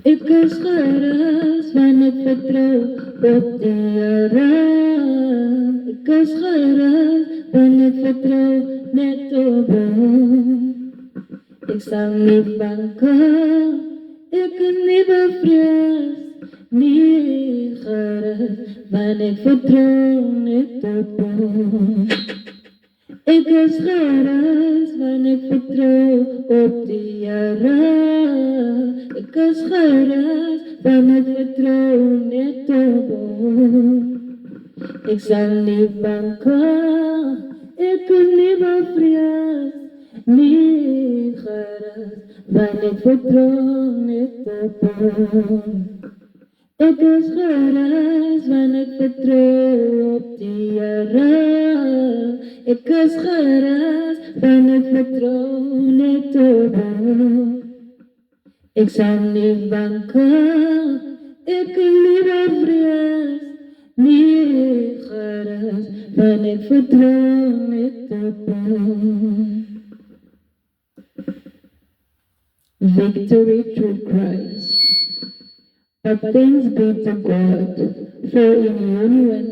Ek is gerus want ek vertrou op die Here. Ek is gerus want ek vertrou net op hom. Ek sal nie banken, ek is nie bevrees, nie gerus want ek vertrou net op hom. Ek is gerus want ek vertrou op die Here. Ek is gerus want ek vertrou net op hom. Ek sal nie banken, ek is nie bevrees, nie gerus want ek vertrou net op hom. Ek is gerus want ek vertrou op die Here. Ek is gerus want ek vertrou net op hom. Ek sal nie banken, ek is nie bevrees, nie gerus want ek vertrou net op hom. Victory through Christ. But thanks be to God, for in union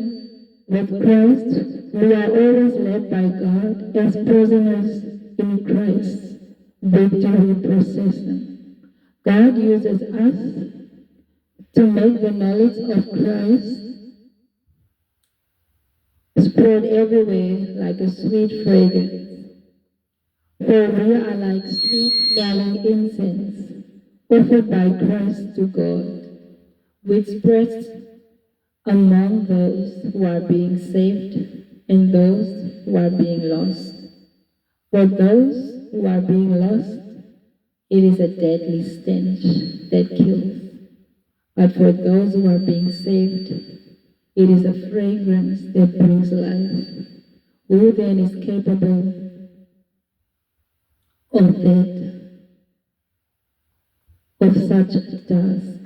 with Christ, we are always led by God as prisoners in Christ's victory procession. God uses us to make the knowledge of Christ spread everywhere like a sweet fragrance. For we are like sweet-smelling incense offered by Christ to God, which spreads among those who are being saved and those who are being lost. For those who are being lost, it is a deadly stench that kills. But for those who are being saved, it is a fragrance that brings life. Who then is capable of such a task?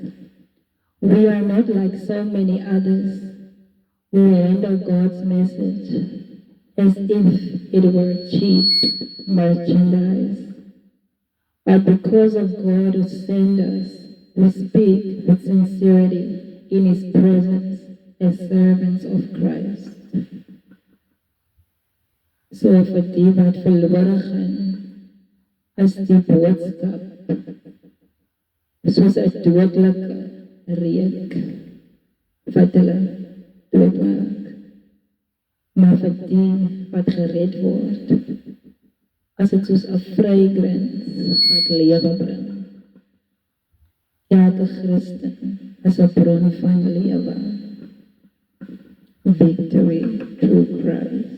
We are not like so many others who handle God's message as if it were cheap merchandise. But because of God who sent us, we speak with sincerity in His presence as servants of Christ. So vir die wat verlore gaan, is die boodskap soos 'n dodelike reuk wat hulle doodmaak. Maar vir die wat gered word, as dit soos 'n fragrance wat lewe bring. Elke Christen is 'n bron van lewe. Victory through Christ.